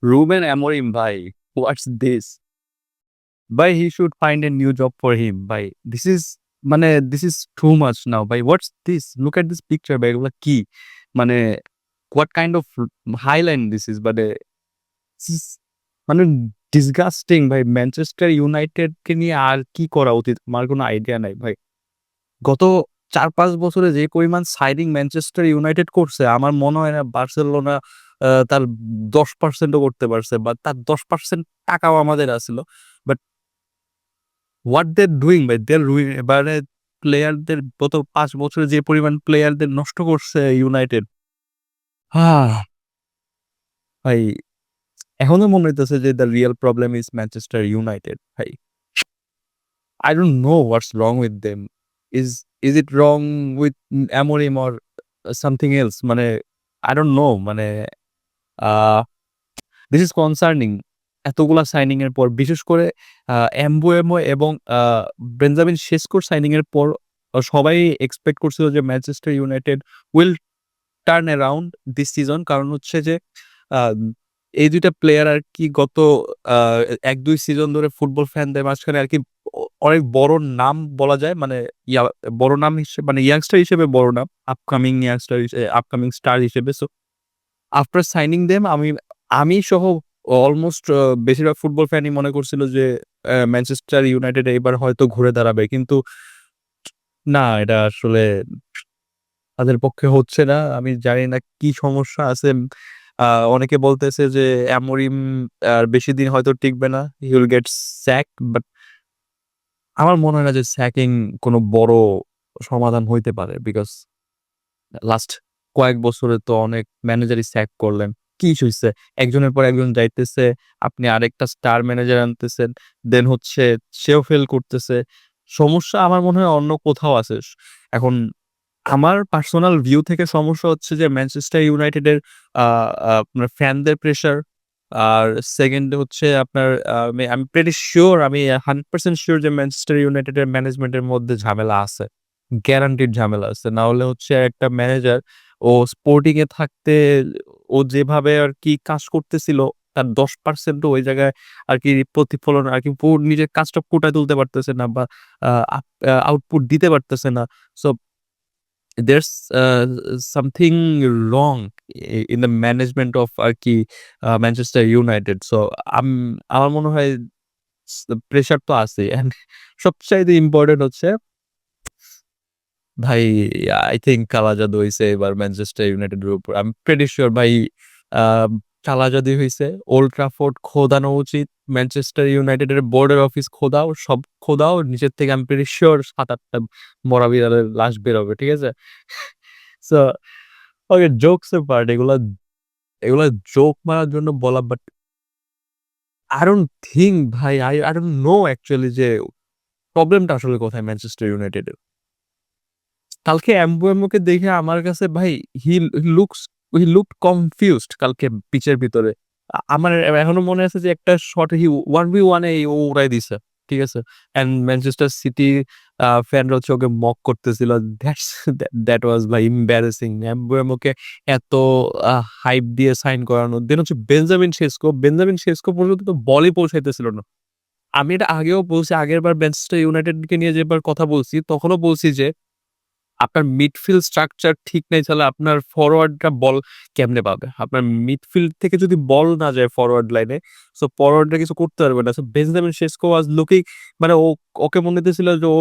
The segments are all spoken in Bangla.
Ruben Amorim, bhai, what's this? Bhai, he should find a new job for him, bhai. This is too much now, bhai. What's this? Look at this picture, bhai. এগুলা কি? মানে what kind of highline this is? This is মানে disgusting, ভাই। ম্যানচেস্টার ইউনাইটেড কে নিয়ে আর কি করা উচিত আমার কোনো আইডিয়া নাই, ভাই। গত ৪-৫ বছরে যে পরিমাণ সাইনিং ম্যানচেস্টার ইউনাইটেড করছে, আমার মনে হয় না বার্সেলোনা তার 10% ও করতে পারছে, বা তার 10% টাকাও আমাদের আছিল। বাট হোয়াট দে ডুইং ভাই, দে এবারে প্লেয়ারদের গত ৫ বছরে যে পরিমাণ প্লেয়ারদের নষ্ট করছে ইউনাইটেড, ভাই এখনো মনে হইতেছে যে the real problem is Manchester United, ভাই। I don't know what's wrong with them. Is it wrong with Amorim or something else? I don't know. A this is concerning. এতগুলা সাইনিং এর পর, বিশেষ করে এমবুয়েমো এবং বেঞ্জামিন সেস্কোর সাইনিং এর পর সবাই এক্সপেক্ট করছিল যে Manchester United will turn around this season. কারণ হচ্ছে যে আ এই ২ টা প্লেয়ার আরকি গত আ ১-২ সিজন ধরে ফুটবল ফ্যানদের মাঝখানে আরকি অনেক বড় নাম বলা যায়। বড় নাম ইয়াংস্টার হিসেবে বড় নাম। আপকামিং স্টার হিসেবে। সো আফটার সাইনিং দেম আমি সহ অলমোস্ট বেশিরভাগ ফুটবল ফ্যানই মনে করছিল যে ম্যানচেস্টার ইউনাইটেড এইবার হয়তো ঘুরে দাঁড়াবে। কিন্তু না, এটা আসলে তাদের পক্ষে হচ্ছে না। আমি জানি না কি সমস্যা আছে। আ অনেকে বলতেছে যে অ্যামোরিম আর বেশিদিন হয়তো টিকবে না। He will get sacked. But আমার মনে হয় না যে স্যাকিং কোনো বড় সমাধান হইতে পারে। বিকজ লাস্ট কয়েক বছরে তো অনেক ম্যানেজারই স্যাক করলেন। কি ইস্যু হইছে? একজনের পর একজন যাইতেছে। আপনি আরেকটা স্টার ম্যানেজার আনতেছেন। দেন হচ্ছে সেও ফেল করতেছে। সমস্যা আমার মনে হয় অন্য কোথাও আছে। এখন আমার পার্সোনাল ভিউ থেকে সমস্যা হচ্ছে যে ম্যানচেস্টার ইউনাইটেডের আ আ আপনার ফ্যানদের প্রেশার। আর সেকেন্ড হচ্ছে আপনার আমি প্রিটি সিউর, আমি 100% সিউর যে ম্যানচেস্টার ইউনাইটেডের ম্যানেজমেন্টের মধ্যে ঝামেলা আছে। গ্যারান্টিড ঝামেলা আছে। না হলে হচ্ছে একটা ম্যানেজার ও স্পোর্টিং এ থাকতে ও যেভাবে আরকি কাজ করতেছিল, তার 10% ও ওই জায়গায় আরকি প্রতিফলন আরকি নিজের কাজটা ফুটায় তুলতে পারতেছে না, বা আ আপ আউটপুট দিতে পারতেছে না। So there's something wrong in the management of আরকি ম্যানচেস্টার ইউনাইটেড। সো আমার মনে হয় প্রেশার তো আছেই। অ্যান্ড সবচাইতে ইম্পোর্টেন্ট হচ্ছে, ভাই, আই থিংক কালা জাদু হইছে এবার ম্যানচেস্টার ইউনাইটেডের উপর। আমি প্রিটি সিউর ভাই, আ কালা জাদুই হইছে। ওল্ড ট্রাফোর্ড খোদানো উচিত। ম্যানচেস্টার ইউনাইটেডের বোর্ডের অফিস খোদাও, সব খোদাও। নিচের থেকে আমি প্রিটি সিউর ৭-৮ টা মরা বিড়ালের লাশ বের হবে। ঠিক আছে? সো ওকে, জোকস এপার্ট, এগুলা জোক মারার জন্য বলা। বাট I don't think, ভাই, I don't know অ্যাকচুয়ালি যে প্রবলেমটা আসলে কোথায় ম্যানচেস্টার ইউনাইটেডের। কালকে এমবুয়েমোকে দেখে আমার কাছে, ভাই, he looks he looked confused কালকে পিচের ভিতরে। আমার এখনো মনে আছে যে একটা শট হি 1v1 এ ও উড়াই দিছে। ঠিক আছে? অ্যান্ড ম্যানচেস্টার সিটি ফ্যানরা হচ্ছে ওকে মক করতেছিল। দ্যাট ওয়াজ ভাই এম্বারাসিং। এমবুয়েমোকে এত হাইপ দিয়ে সাইন করানো। দেন হচ্ছে বেঞ্জামিন সেস্কো পর্যন্ত তো বলই পৌঁছাইতেছিল না। আমি এটা আগেও বলছি, আগেরবার ম্যানচেস্টার ইউনাইটেডকে নিয়ে যেবার কথা বলছি, তখনও বলছি যে আপনার মিডফিল্ড স্ট্রাকচার ঠিক নাই, তাহলে আপনার ফরওয়ার্ডরা বল কেমনে পাবে? আপনার মিডফিল্ড থেকে যদি বল না যায় ফরওয়ার্ড লাইনে, সো ফরওয়ার্ডরা কিছু করতে পারবে না। So Benjamin Sesko was looking, okay মনে হইতেছিল যে ও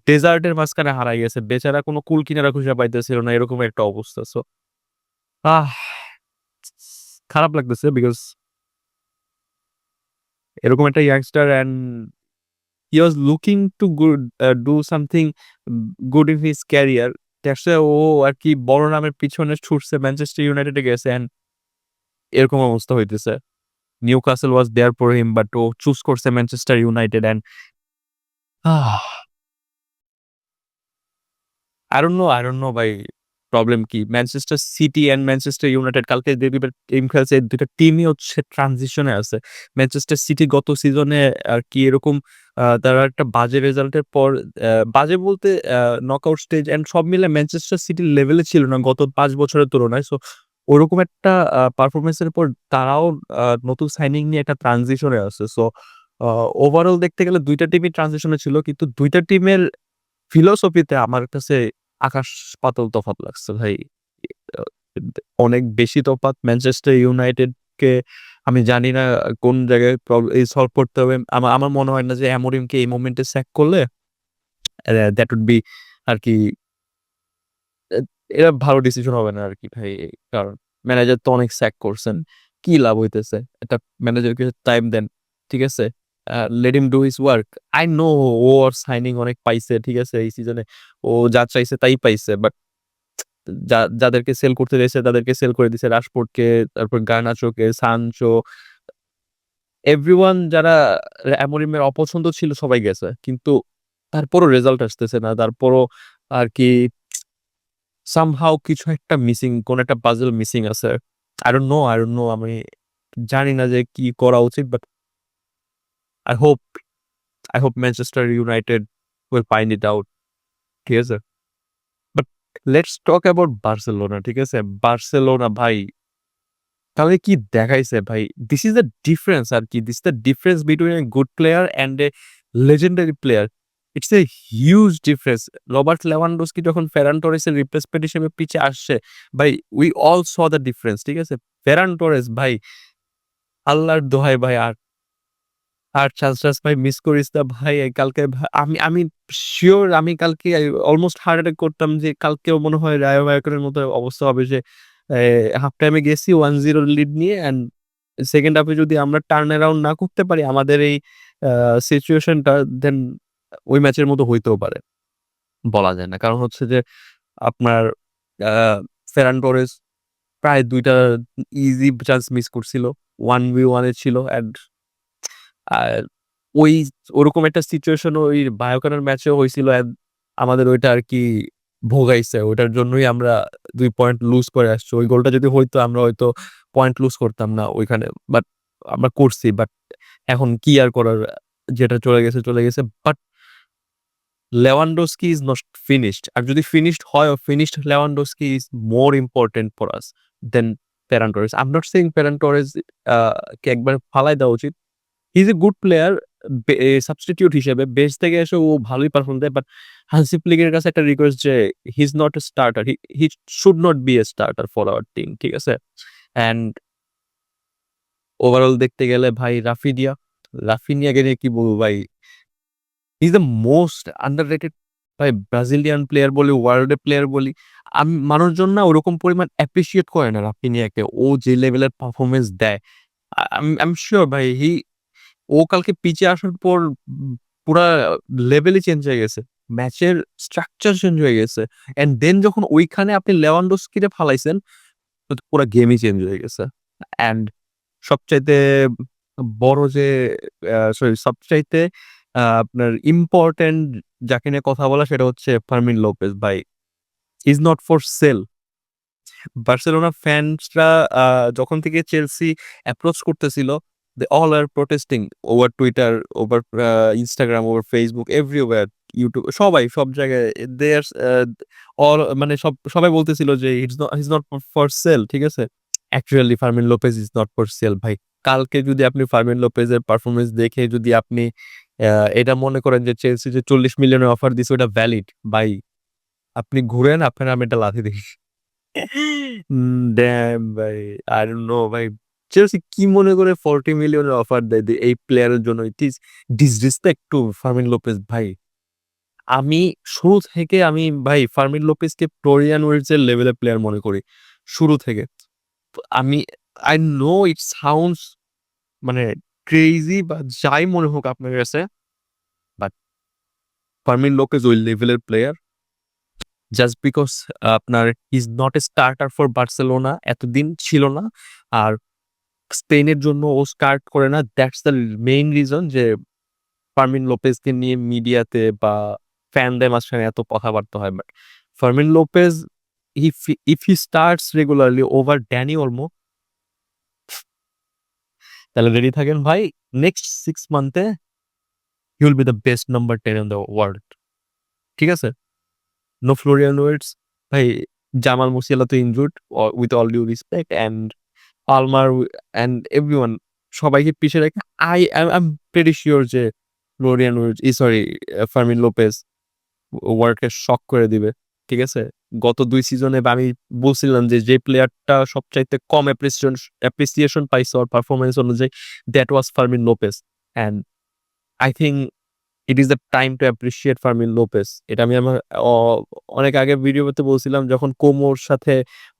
ডেজার্টের মাঝখানে হারায় গেছে। বেচারা কোনো কুল কিনারা খুঁজে পাইতেছিল না, এরকম একটা অবস্থা। সো আহ খারাপ লাগতেছে, বিকজ এরকম একটা youngster, and he was looking to do something good in his career. দেখছে ও আরকি বড় নামের পিছনে ছুটছে, ম্যানচেস্টার ইউনাইটেডে গেছে, অ্যান্ড এরকম অবস্থা হইতেছে। Newcastle was there for him, but ও চুজ করছে Manchester United. And I don't know ভাই, প্রবলেম কি? Manchester City and Manchester United কালকে যে ২ টা টিম খেলছে, ২ টা টিমই হচ্ছে ট্রানজিশনে আছে। ম্যানচেস্টার সিটি গত সিজনে আরকি এরকম তারা একটা বাজে রেজাল্টের পর, বাজে বলতে নকআউট স্টেজ অ্যান্ড সব মিলে ম্যানচেস্টার সিটির লেভেলে ছিল না গত ৫ বছরের তুলনায়। সো ওরকম একটা পারফরম্যান্স এর পর তারাও নতুন সাইনিং নিয়ে একটা ট্রানজিশন এ আছে। সো ওভারঅল দেখতে গেলে ২ টা টিমই ট্রানজিশন এ ছিল। কিন্তু ২ টা টিমের ফিলোসফিতে আমার কাছে আকাশ-পাতাল তফাৎ লাগছে ভাই। আ অনেক বেশি তফাৎ। ম্যানচেস্টার ইউনাইটেডকে আমি জানি না কোন জায়গায় সলভ করতে হবে। আমার মনে হয় না যে অ্যামোরিমকে এই মোমেন্টে স্যাক করলে দ্যাট উড বি আরকি এ এটা ভালো ডিসিশন হবে না আরকি ভাই। কারণ ম্যানেজার তো অনেক স্যাক করছেন। কি লাভ হইতেছে? একটা ম্যানেজারকে টাইম দেন। ঠিক আছে? Let him do his work. I know ও ওর সাইনিং অনেক পাইছে। ঠিক আছে? এই সিজনে ও যা চাইছে তাই পাইছে। বাট যাদেরকে সেল করতে চাইছে তাদেরকে সেল করে দিছে। রাশফোর্ডকে, তারপর গার্নাচোকে, সানচো, এভরিওয়ান যারা অ্যামোরিমের অপছন্দ ছিল সবাই গেছে। কিন্তু তারপরও রেজাল্ট আসতেছে না। তারপরও আরকি somehow কিছু একটা মিসিং, কোন একটা পাজল মিসিং আছে। I don't know আমি জানি না যে কি করা উচিত। But I hope I hope Manchester United will find it out. ঠিক আছে? But let's talk about Barcelona. ঠিক আছে? বার্সেলোনা ভাই তাহলে কি দেখাইছে ভাই? দিস ইস দ্য ডিফারেন্স আরকি। This is the difference between a good player and a legendary player. It's a huge difference. Robert Lewandowski যখন ফেরান টরেসের রিপ্লেসমেন্ট হিসেবে পিচে আসছে, ভাই we all saw the difference. ঠিক আছে? ফেরান টরেস ভাই, আল্লাহর দোহাই ভাই আর চান্স-টান্স ভাই মিস করিস না ভাই। কালকে আমি আমি সিউর আমি কালকে অলমোস্ট হার্ট অ্যাটাক করতাম যে কালকেও মনে হয় রায়ো ভায়েকরের মতো অবস্থা হবে যে হাফ টাইমে গেছি 1-0 লিড নিয়ে অ্যান্ড সেকেন্ড হাফে যদি আমরা টার্ন অ্যারাউন্ড না করতে পারি আমাদের এই আ সিচুয়েশনটা দেন ওই ম্যাচের মতো হইতেও পারে। বলা যায় না। কারণ হচ্ছে যে আপনার আ ফেরান টোরেস প্রায় ২ টা ইজি চান্স মিস করছিল। 1v1 এ ছিল অ্যান্ড আর ওই ওরকম একটা সিচুয়েশন ওই বায়োকানোর ম্যাচেও হইছিল আমাদের ওইটা আরকি ভোগাইছে। ওইটার জন্যই আমরা ২ পয়েন্ট লুজ করে আসছি। ওই গোলটা যদি হইতো আমরা হয়তো পয়েন্ট লুজ করতাম না ওইখানে। বাট আমরা করছি। বাট এখন কি আর করার? যেটা চলে গেছে, চলে গেছে। But Lewandowski is not finished. আর যদি ফিনিশড হয়ও, finished Lewandowski is more important for us than Ferran Torres. I'm not saying Ferran Torres আ কে একবারে ফালায় দেওয়া উচিত। He is a good player substitute হিসেবে বেঞ্চ থেকে এসে ও ভালোই পারফর্ম দেয়। বাট হান্সি ফ্লিকের কাছে একটা রিকোয়েস্ট যে he is not a starter. He should not be a starter for our team. ঠিক আছে? অ্যান্ড ওভারঅল দেখতে গেলে ভাই রাফিনিয়াকে নিয়ে কি বলবো ভাই? He is the most underrated ভাই ব্রাজিলিয়ান প্লেয়ার বলি, ওয়ার্ল্ড এর প্লেয়ার বলি। মানুষজন না ওরকম পরিমাণ অ্যাপ্রিশিয়েট করে না রাফিনিয়াকে। ও যে লেভেলের পারফরম্যান্স দেয়। আই এম সিউর ভাই ও কালকে পিচে আসার পর পুরা লেভেলই চেঞ্জ হয়ে গেছে। ম্যাচের স্ট্রাকচার চেঞ্জ হয়ে গেছে। অ্যান্ড দেন যখন ওইখানে আপনি লেভানডস্কিরে ফালাইছেন, তো পুরা গেমই চেঞ্জ হয়ে গেছে। অ্যান্ড সবচাইতে বড় যে সরি সবচাইতে আপনার ইম্পোর্টেন্ট যাকে নিয়ে কথা বলা সেটা হচ্ছে ফার্মিন লোপেজ ভাই। He is not for sale. Barcelona ফ্যান্সরা যখন থেকে চেলসি অ্যাপ্রোচ করতেছিল, they all are protesting over Twitter, over Instagram, over Facebook, everywhere, YouTube সবাই সব জায়গায় they are all মানে সবাই বলতেছিল যে he's not for sale ঠিক আছে? Actually Fermin Lopez is not for sale ভাই। কালকে যদি আপনি ফার্মিন লোপেজের পারফরম্যান্স দেখে যদি আপনি আ এটা মনে করেন যে চেলসি যে ৪০ মিলিয়নের অফার দিছে ওটা ভ্যালিড, ভাই আপনি ঘুরেন আপনার আমি একটা লাথি দিই। ড্যাম ভাই! I don't know ভাই। চেলসি কি মনে করে 40 মিলিয়ন এর অফার দেয় এই প্লেয়ারের জন্য? ইট ইস ডিসরেসপেক্ট টু ফার্মিন লোপেজ ভাই। আমি শুরু থেকে আমি ভাই ফার্মিন লোপেজকে ফ্লোরিয়ান উইর্টজ এর লেভেলের প্লেয়ার মনে করি। শুরু থেকে। আমি I know it sounds মানে ক্রেজি বা যাই মনে হোক আপনার কাছে, বাট ফার্মিন লোপেজ ওই লেভেলের প্লেয়ার। জাস্ট বিকজ আপনার হি is not a starter for Barcelona এতদিন ছিল না। আর স্পেনের জন্য ও স্টার্ট করে না। দ্যাটস দ্য মেইন রিজন যে ফার্মিন লোপেজকে নিয়ে মিডিয়াতে বা ফ্যানদের মাঝখানে এত কথাবার্তা হয়। But Fermin Lopez if he starts regularly over Dani Olmo তাহলে রেডি থাকেন ভাই। নেক্সট 6 মান্থে he will be the best number 10 in the world. ঠিক আছে? নো ফ্লোরিয়ান উইর্টজ ভাই Jamal Musiala তো injured with all due respect and Palmer and everyone সবাইকে পিছে রেখে I'm pretty sure যে Florian Wirtz sorry Fermin Lopez ওয়ার্কে শক করে দিবে। ঠিক আছে? গত ২ সিজনে আমি বলছিলাম যে প্লেয়ারটা সবচাইতে কম অ্যাপ্রিসিয়েশন পাইছে ওর পারফরম্যান্স অনুযায়ী that was Fermin Lopez. And I think it is the time to appreciate Fermin Lopez. এটা আমি আমার অ অনেক আগের ভিডিওতে বলছিলাম যখন কোমোর সাথে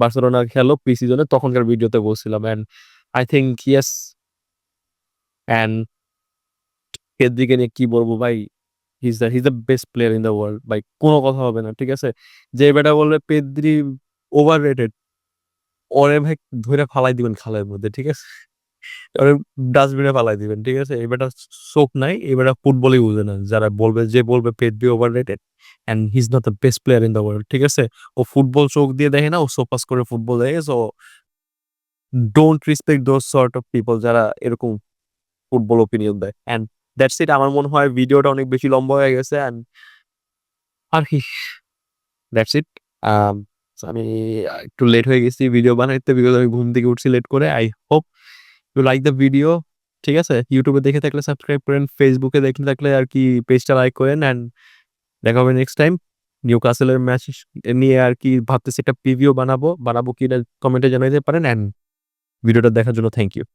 বার্সেলোনা খেলো প্রি-সিজনে তখনকার ভিডিওতে বলছিলাম। And I think yes and পেদ্রিকে নিয়ে কি বলবো ভাই? He is the best player in the world ভাই কোনো কথা হবে না। ঠিক আছে? যে বেটা বলবে পেদ্রি ওভাররেটেড ওরে ভাই ধইরা ফালাই দিবেন খালের মধ্যে। ঠিক আছে? ওরে ডাস্টবিনে ফালাই দিবেন। ঠিক আছে? এই বেটার চোখ নাই। এই বেটা ফুটবলই বুঝে না। যে বলবে Pedri overrated and he is not the best player in the world. ঠিক আছে? ও ফুটবল চোখ দিয়ে দেখে না, ও সোপাস করে ফুটবল দেখে। So don't respect those sort of people যারা এরকম ফুটবল ওপিনিয়ন দেয়। And that's it. আমার মনে হয় ভিডিওটা অনেক বেশি লম্বা হয়ে গেছে। অ্যান্ড আর কি দ্যাটস ইট। আম আমি একটু লেট হয়ে গেছি ভিডিও বানাইতে বিকজ আমি ঘুম থেকে উঠছি লেট করে। I hope you like the video. ঠিক আছে? YouTube এ দেখে থাকলে সাবস্ক্রাইব করেন। Facebook এ দেখে থাকলে আরকি পেজটা লাইক করেন। অ্যান্ড দেখা হবে নেক্সট টাইম। নিউক্যাসলের ম্যাচ নিয়ে আরকি ভাবতেছি একটা প্রিভিউ বানাবো। বানাবো কিনা কমেন্টে জানাইতে পারেন। অ্যান্ড ভিডিওটা দেখার জন্য থ্যাংক ইউ।